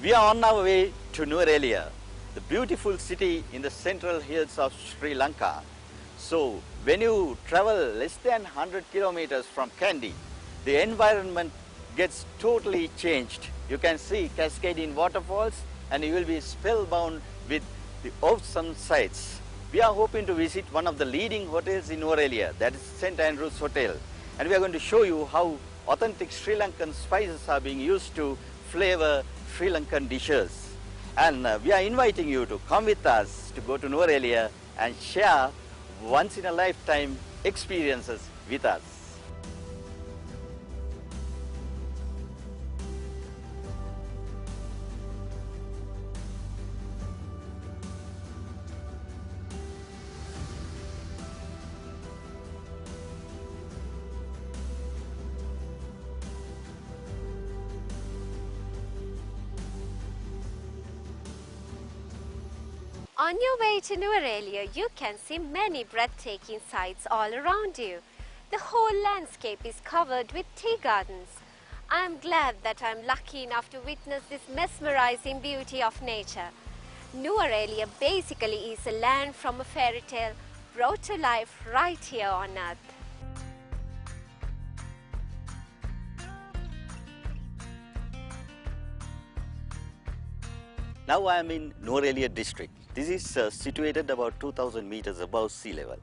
We are on our way to Nuwara, the beautiful city in the central hills of Sri Lanka. So when you travel less than 100 kilometers from Kandy, the environment gets totally changed. You can see cascading waterfalls and you will be spellbound with the awesome sights. We are hoping to visit one of the leading hotels in Nuwara, that is St. Andrews Hotel. And we are going to show you how authentic Sri Lankan spices are being used to flavor Sri Lankan dishes. And we are inviting you to come with us to go to Nuwara and share once in a lifetime experiences with us. On your way to Nuwara, you can see many breathtaking sights all around you. The whole landscape is covered with tea gardens. I am glad that I am lucky enough to witness this mesmerizing beauty of nature. Nuwara basically is a land from a fairy tale brought to life right here on earth. Now I am in Nuwara district. This is situated about 2000 meters above sea level.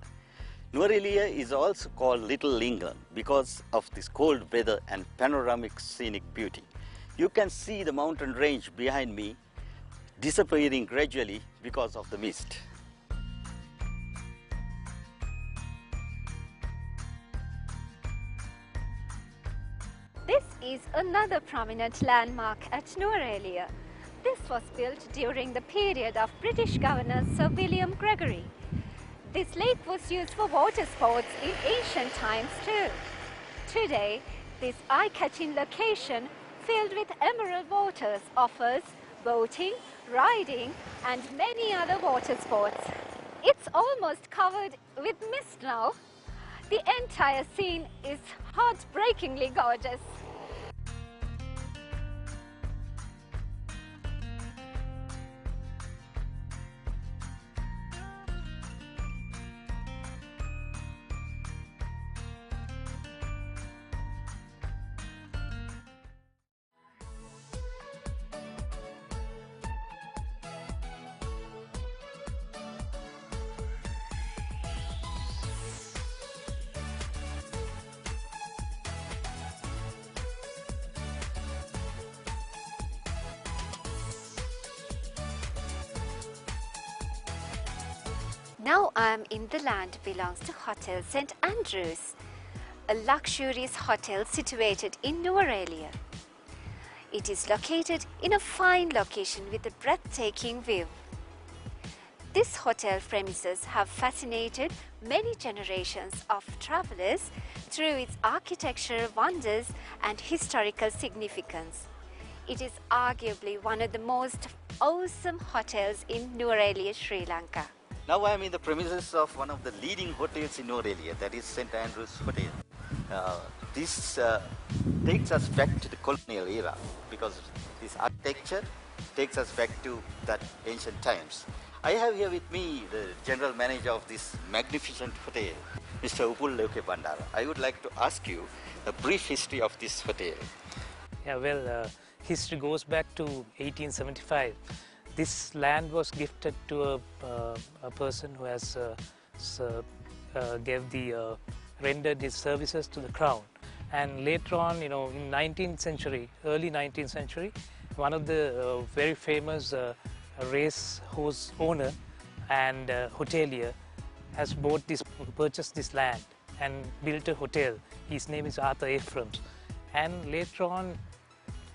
Nuwara is also called Little England because of this cold weather and panoramic scenic beauty. You can see the mountain range behind me disappearing gradually because of the mist. This is another prominent landmark at Nuwara. This was built during the period of British Governor Sir William Gregory. This lake was used for water sports in ancient times too. Today, this eye-catching location filled with emerald waters offers boating, riding and many other water sports. It's almost covered with mist now. The entire scene is heartbreakingly gorgeous. Now I am in the land belongs to Hotel St. Andrews, a luxurious hotel situated in Nuwara. It is located in a fine location with a breathtaking view. This hotel premises have fascinated many generations of travelers through its architectural wonders and historical significance. It is arguably one of the most awesome hotels in Nuwara, Sri Lanka. Now I am in the premises of one of the leading hotels in Nuwara, that is St. Andrews Hotel. This takes us back to the colonial era because this architecture takes us back to that ancient times. I have here with me the general manager of this magnificent hotel, Mr. Upul Leuke Bandara. I would like to ask you a brief history of this hotel. Yeah, well, history goes back to 1875. This land was gifted to a person who has rendered his services to the crown. And later on, in 19th century, early 19th century, one of the very famous race horse owner and hotelier has purchased this land and built a hotel. His name is Arthur Ephraim's. And later on,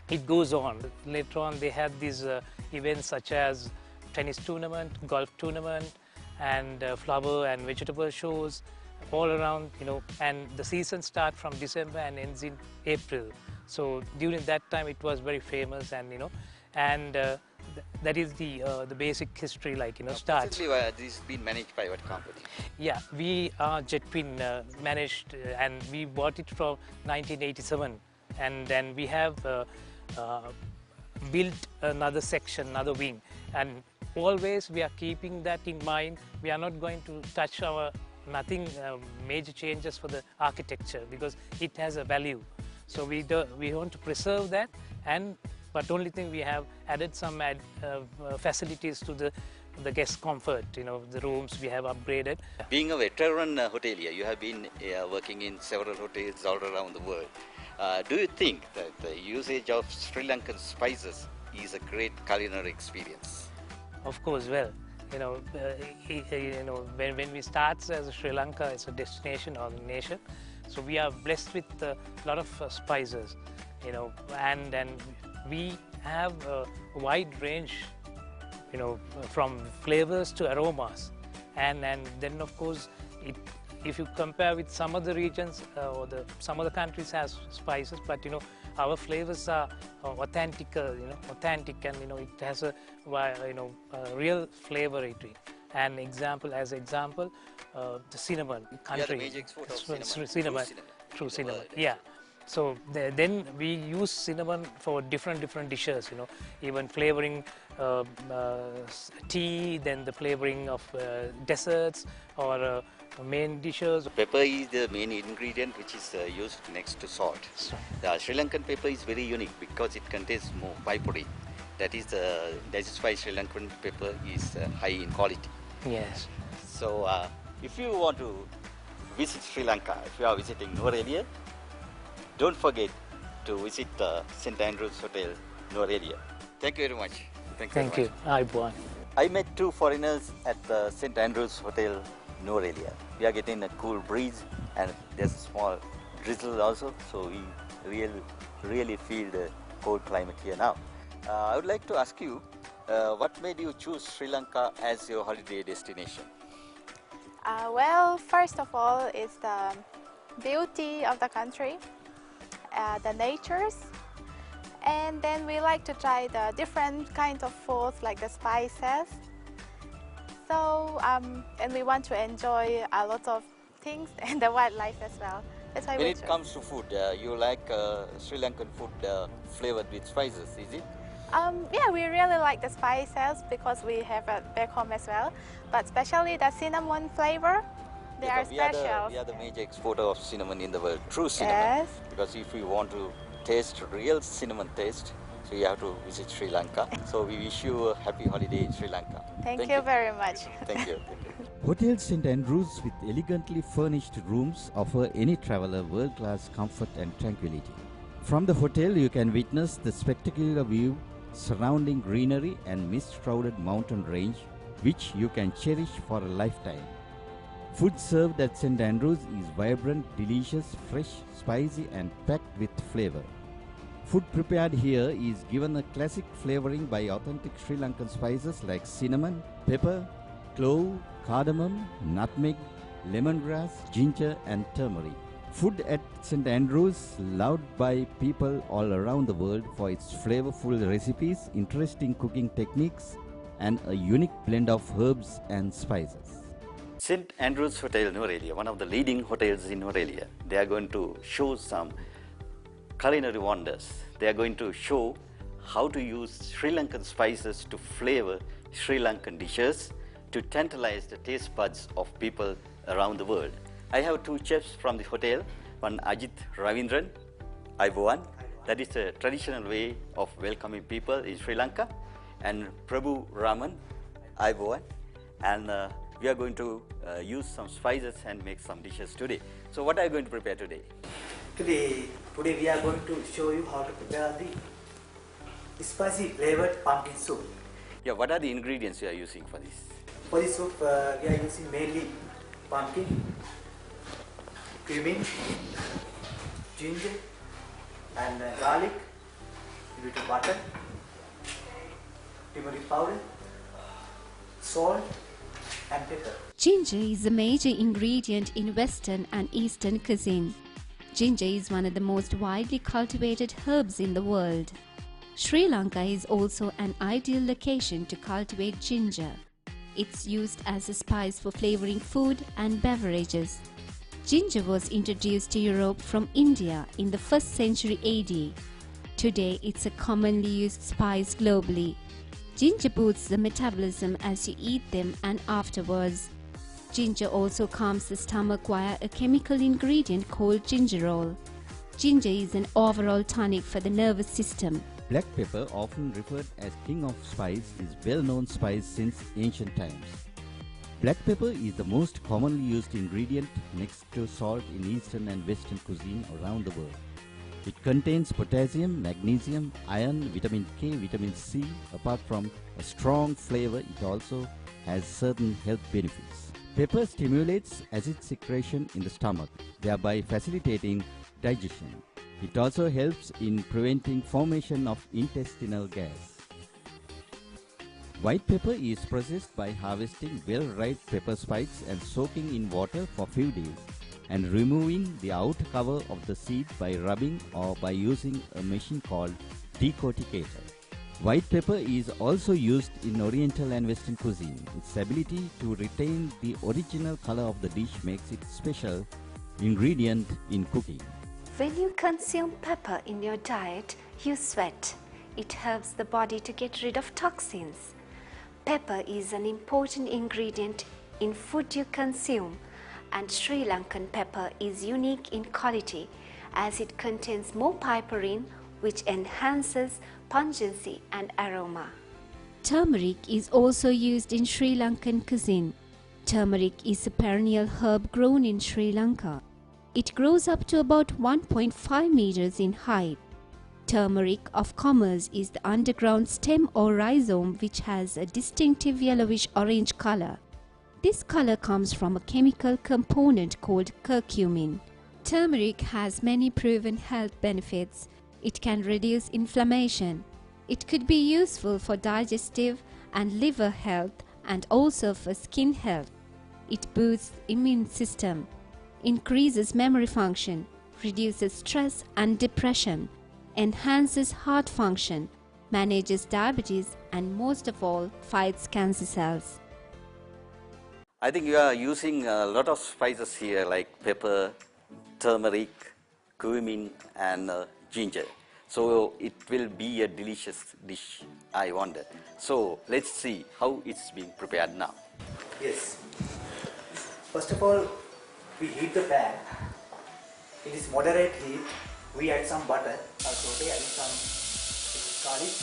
it goes on. Later on, they had these events such as tennis tournament, golf tournament, and flower and vegetable shows all around, and the season starts from December and ends in April. So during that time, it was very famous, and that is the basic history, starts. Recently, this has been managed by what company? Yeah, we are Jetpin managed, and we bought it from 1987, and then we have built another section, another wing, and always we are keeping that in mind. We are not going to touch nothing major changes for the architecture because it has a value. So we want to preserve that, but only thing we have added some facilities to the guest comfort. You know, the rooms we have upgraded. Being a veteran hotelier, you have been working in several hotels all around the world. Do you think that the usage of Sri Lankan spices is a great culinary experience? Of course, well, you know, when we start as Sri Lanka as a destination or a nation, so we are blessed with a lot of spices, you know, and we have a wide range, you know, from flavors to aromas, and then of course, if you compare with some other regions or some other countries has spices, but you know, our flavors are authentic, authentic, and you know, it has a real flavor to it. And as example, the cinnamon country. Yeah, the major export of cinnamon. True cinnamon. Yeah. So then we use cinnamon for different dishes. You know, even flavoring tea, then the flavoring of desserts or main dishes. Pepper is the main ingredient which is used next to salt. The Sri Lankan pepper is very unique because it contains more piperi. That is why Sri Lankan pepper is high in quality. Yes. So if you want to visit Sri Lanka, if you are visiting Nuwara, don't forget to visit the St. Andrews Hotel, Nuwara. Thank you very much. Thank you. I met two foreigners at the St. Andrews Hotel, Nuwara. We are getting a cool breeze and there's a small drizzle also, so we really feel the cold climate here now. I would like to ask you, what made you choose Sri Lanka as your holiday destination? Well, first of all, it's the beauty of the country, the natures, and then we like to try the different kinds of foods like the spices. So, and we want to enjoy a lot of things and the wildlife as well. That's why when it comes to food, you like Sri Lankan food flavored with spices, is it? Yeah, we really like the spices because we have it back home as well. But especially the cinnamon flavor, they are special. We are the major exporter of cinnamon in the world, true cinnamon. Yes. Because if you want to taste real cinnamon taste, so you have to visit Sri Lanka. So we wish you a happy holiday in Sri Lanka. Thank you very much. Thank you. Hotel St. Andrews with elegantly furnished rooms offer any traveler world-class comfort and tranquility. From the hotel you can witness the spectacular view surrounding greenery and mist-shrouded mountain range which you can cherish for a lifetime. Food served at St. Andrews is vibrant, delicious, fresh, spicy and packed with flavor. Food prepared here is given a classic flavoring by authentic Sri Lankan spices like cinnamon, pepper, clove, cardamom, nutmeg, lemongrass, ginger and turmeric. Food at St. Andrews loved by people all around the world for its flavorful recipes, interesting cooking techniques and a unique blend of herbs and spices. St. Andrews Hotel, Nuwara, one of the leading hotels in Nuwara, they are going to show some culinary wonders. They are going to show how to use Sri Lankan spices to flavor Sri Lankan dishes to tantalize the taste buds of people around the world. I have two chefs from the hotel, one Ajit Ravindran, Aibowan, that is a traditional way of welcoming people in Sri Lanka, and Prabhu Raman, Aibowan, and we are going to use some spices and make some dishes today. So what are you going to prepare today? Today we are going to show you how to prepare the spicy flavored pumpkin soup. Yeah, what are the ingredients you are using for this? For this soup, we are using mainly pumpkin, cumin, ginger, and garlic, a little butter, turmeric powder, salt, and pepper. Ginger is a major ingredient in Western and Eastern cuisine. Ginger is one of the most widely cultivated herbs in the world. Sri Lanka is also an ideal location to cultivate ginger. It's used as a spice for flavoring food and beverages. Ginger was introduced to Europe from India in the 1st century AD. Today, it's a commonly used spice globally. Ginger boosts the metabolism as you eat them and afterwards. Ginger also calms the stomach via a chemical ingredient called gingerol. Ginger is an overall tonic for the nervous system. Black pepper, often referred as king of spice, is well-known spice since ancient times. Black pepper is the most commonly used ingredient next to salt in Eastern and Western cuisine around the world. It contains potassium, magnesium, iron, vitamin K, vitamin C. Apart from a strong flavor, it also has certain health benefits. Pepper stimulates acid secretion in the stomach, thereby facilitating digestion. It also helps in preventing formation of intestinal gas. White pepper is processed by harvesting well-ripe pepper spikes and soaking in water for few days, and removing the outer cover of the seed by rubbing or by using a machine called decorticator. White pepper is also used in Oriental and Western cuisine. Its ability to retain the original color of the dish makes it special ingredient in cooking. When you consume pepper in your diet, you sweat. It helps the body to get rid of toxins. Pepper is an important ingredient in food you consume, and Sri Lankan pepper is unique in quality as it contains more piperine, which enhances pungency and aroma. Turmeric is also used in Sri Lankan cuisine. Turmeric is a perennial herb grown in Sri Lanka. It grows up to about 1.5 meters in height. Turmeric of commerce is the underground stem or rhizome which has a distinctive yellowish-orange color. This color comes from a chemical component called curcumin. Turmeric has many proven health benefits. It can reduce inflammation. It could be useful for digestive and liver health and also for skin health. It boosts the immune system, increases memory function, reduces stress and depression, enhances heart function, manages diabetes, and most of all, fights cancer cells. I think you are using a lot of spices here like pepper, turmeric, cumin and ginger. So it will be a delicious dish, I wonder. So let's see how it's being prepared now. Yes. First of all, we heat the pan. In this moderate heat, we add some butter. Also, adding some garlic.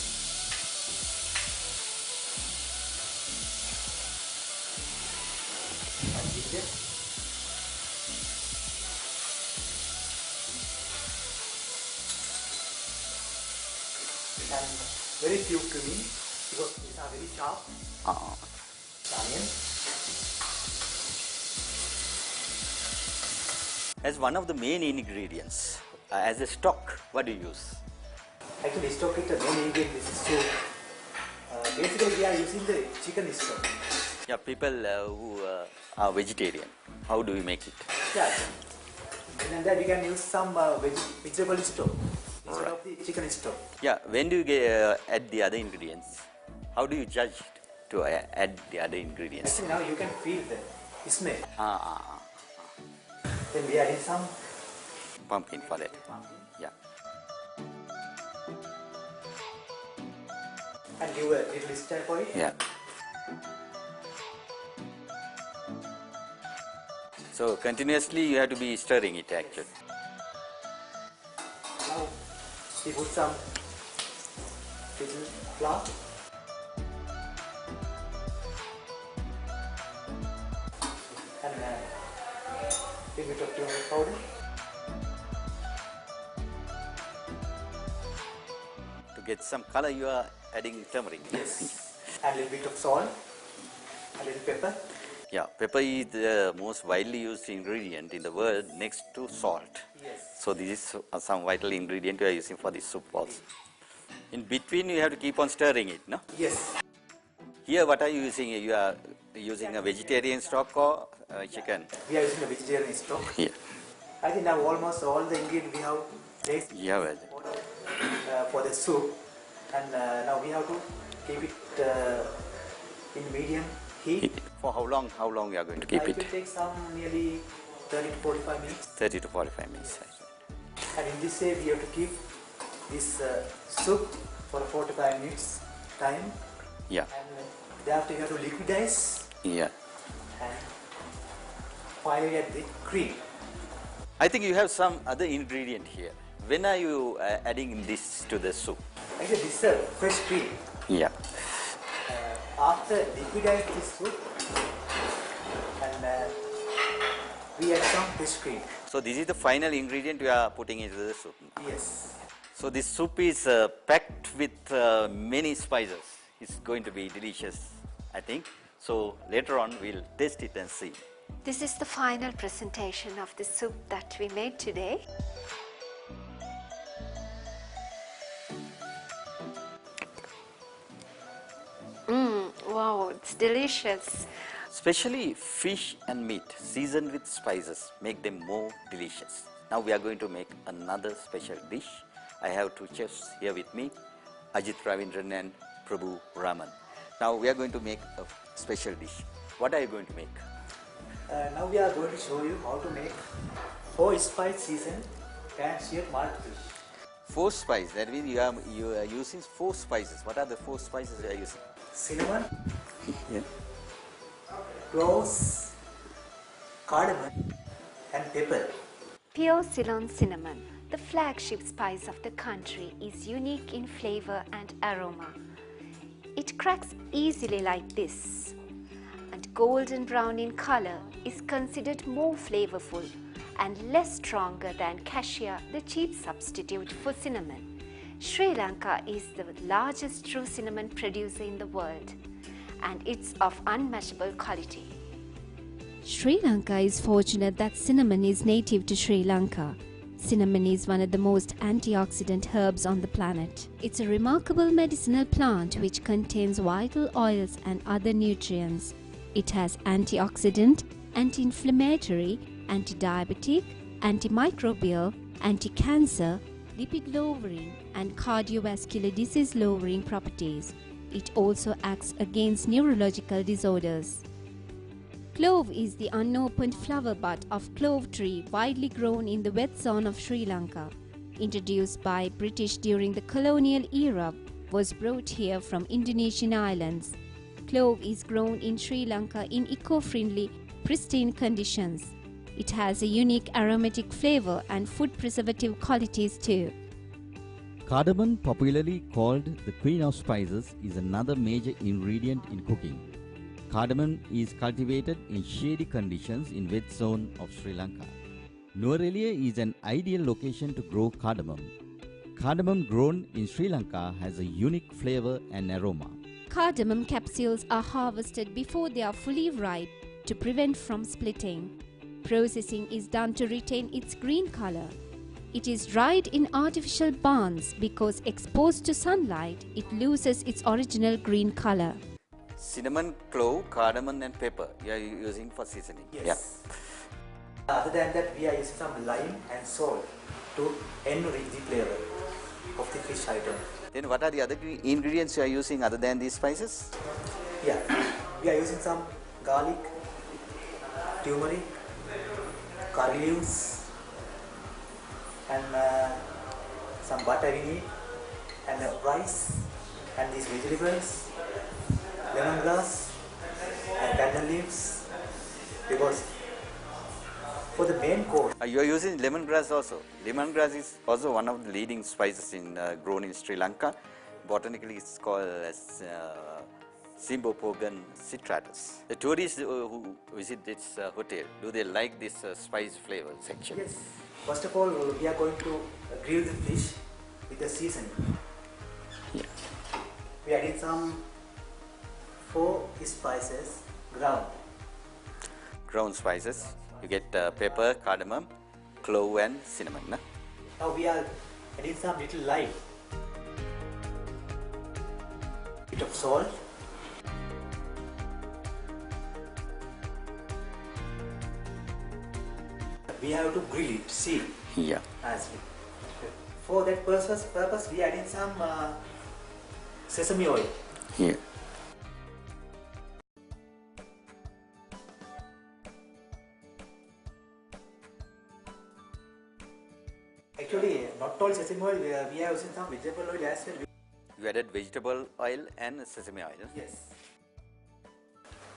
And ginger. And very few cumin because these are very sharp. Onion. As one of the main ingredients, as a stock, what do you use? Actually, stock is the main ingredient. This is soup. Basically, we are using the chicken stock. Yeah, people who are vegetarian, how do we make it? Yeah. And then we can use some vegetable stock instead of the chicken stock. Yeah, when do you add the other ingredients? How do you judge to add the other ingredients? Actually, now you can feel the smell. Then we add in some Pumpkin for that. Yeah. and give a little stir for it. Yeah. So continuously you have to be stirring it actually. Now we put some little flour. And a bit of turmeric powder. To get some color you are adding turmeric. Yes. And a little bit of salt. A little pepper. Yeah, pepper is the most widely used ingredient in the world next to salt. Yes. So this is some vital ingredient we are using for this soup also. In between you have to keep on stirring it, no? Yes. Here what are you using? You are using a vegetarian stock or chicken? We are using a vegetarian stock. Yeah. I think now almost all the ingredients we have placed Yeah, well. for the soup, and now we have to keep it in medium heat. For how long? How long you are going to keep It will it? take some nearly 30 to 45 minutes. 30 to 45 minutes. And in this way we have to keep this soup for 45 minutes time, Yeah. and thereafter you have to liquidize Yeah. and finally add the cream. I think you have some other ingredient here. When are you adding this to the soup? Actually, this is a fresh cream. Yeah. After liquidize this soup, and we add some fresh cream. So this is the final ingredient you are putting into the soup. Yes. So this soup is packed with many spices. It's going to be delicious, I think. So later on we'll taste it and see. This is the final presentation of the soup that we made today. Wow, it's delicious. Especially fish and meat seasoned with spices make them more delicious. Now we are going to make another special dish. I have two chefs here with me, Ajit Ravindran and Prabhu Raman. Now we are going to make a special dish. What are you going to make? Now we are going to show you how to make 4 spice seasoned pan-seared malt fish. 4 spices. That means you are using 4 spices. What are the 4 spices you are using? Cinnamon, Yeah. cloves, cardamom, and pepper. Pure Ceylon cinnamon, the flagship spice of the country, is unique in flavor and aroma. It cracks easily like this, and golden brown in color is considered more flavorful and less stronger than cassia, the cheap substitute for cinnamon. Sri Lanka is the largest true cinnamon producer in the world, and it's of unmatchable quality. Sri Lanka is fortunate that cinnamon is native to Sri Lanka. Cinnamon is one of the most antioxidant herbs on the planet. It's a remarkable medicinal plant which contains vital oils and other nutrients. It has antioxidant, anti-inflammatory, anti-diabetic, antimicrobial, anti-cancer, lipid-lowering and cardiovascular disease-lowering properties. It also acts against neurological disorders. Clove is the unopened flower bud of clove tree widely grown in the wet zone of Sri Lanka. Introduced by British during the colonial era, was brought here from Indonesian islands. Clove is grown in Sri Lanka in eco-friendly, pristine conditions. It has a unique aromatic flavor and food preservative qualities too. Cardamom, popularly called the queen of spices, is another major ingredient in cooking. Cardamom is cultivated in shady conditions in wet zone of Sri Lanka. Nuwara is an ideal location to grow cardamom. Cardamom grown in Sri Lanka has a unique flavor and aroma. Cardamom capsules are harvested before they are fully ripe to prevent from splitting. Processing is done to retain its green color. It is dried in artificial barns because exposed to sunlight, it loses its original green color. Cinnamon, clove, cardamom and pepper you are using for seasoning. Yes. Other than that, we are using some lime and salt to enrich the flavor of the fish item. Then what are the other ingredients you are using other than these spices? Yeah, we are using some garlic, turmeric, curry leaves, and some butter we need, and rice, and these vegetables, lemongrass, and banana leaves, because for the main course. You are using lemongrass also. Lemongrass is also one of the leading spices grown in Sri Lanka. Botanically, it's called as Cymbopogon citratus. The tourists who visit this hotel, do they like this spice flavor section? Yes. First of all, we are going to grill the fish with the seasoning. Yeah. We added some 4 spices ground. Ground spices. You get pepper, cardamom, clove and cinnamon. Na? Now we are adding some little lime, bit of salt, we have to grill it, see. Yeah. For that purpose we adding some sesame oil. Here. Actually, not all sesame oil, we are using some vegetable oil as well. You added vegetable oil and sesame oil. Yes.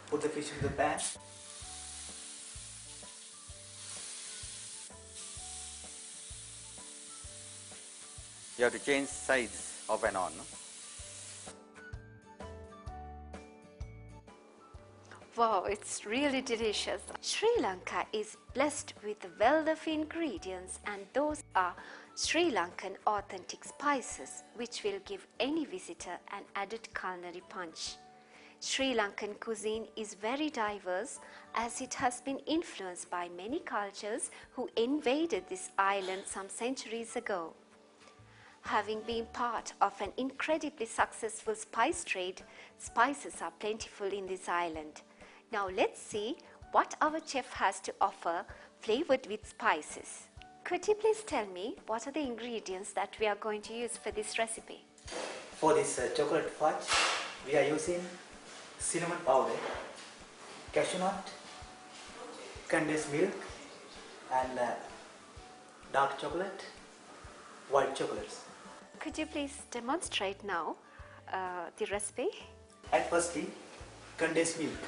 Put the fish in the pan. You have to change sides off and on. No? Wow, it's really delicious. Sri Lanka is blessed with a wealth of ingredients, and those are Sri Lankan authentic spices which will give any visitor an added culinary punch. Sri Lankan cuisine is very diverse as it has been influenced by many cultures who invaded this island some centuries ago. Having been part of an incredibly successful spice trade, spices are plentiful in this island. Now let's see what our chef has to offer flavored with spices. Could you please tell me what are the ingredients that we are going to use for this recipe? For this chocolate fudge, we are using cinnamon powder, cashew nut, condensed milk, and dark chocolate, white chocolates. Could you please demonstrate now the recipe? And firstly, condensed milk.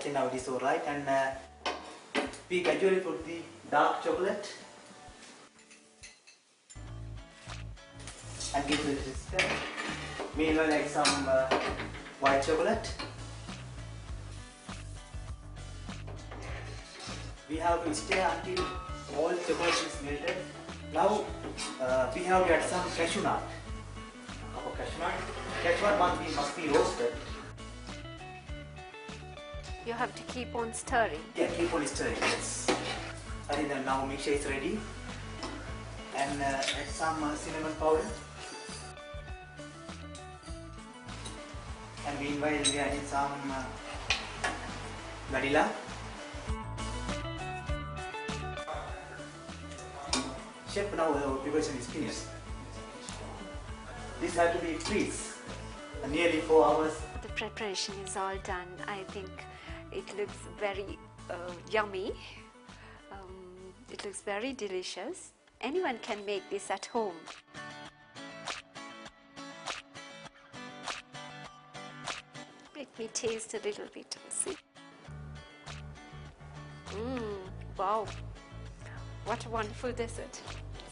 Okay, now it is alright, and we gradually put the dark chocolate and give it a stir. Meanwhile, add some white chocolate. We have to stir until all chocolate is melted. Now we have to add some cashew nut. Cashew nut. Cashew nut must be roasted. You have to keep on stirring. Yeah, keep on stirring. Yes. And then now mixture is ready. And add some cinnamon powder. And meanwhile we add some vanilla. Chef, now the preparation is finished. This has to be freeze nearly 4 hours. The preparation is all done. I think it looks very yummy. It looks very delicious. Anyone can make this at home. Let me taste a little bit and see. Wow, what a wonderful dessert.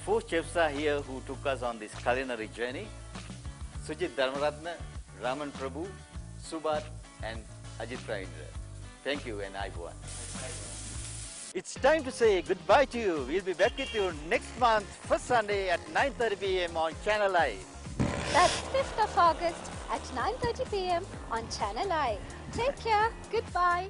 4 chefs are here who took us on this culinary journey. Sujit Dharmaratna, Raman Prabhu, Subat and Ajit Ravindra. Thank you and Aibuan. It's time to say goodbye to you. We'll be back with you next month, first Sunday at 9:30 p.m. on Channel I. That's 5th of August at 9:30 p.m. on Channel I. Take care. Goodbye.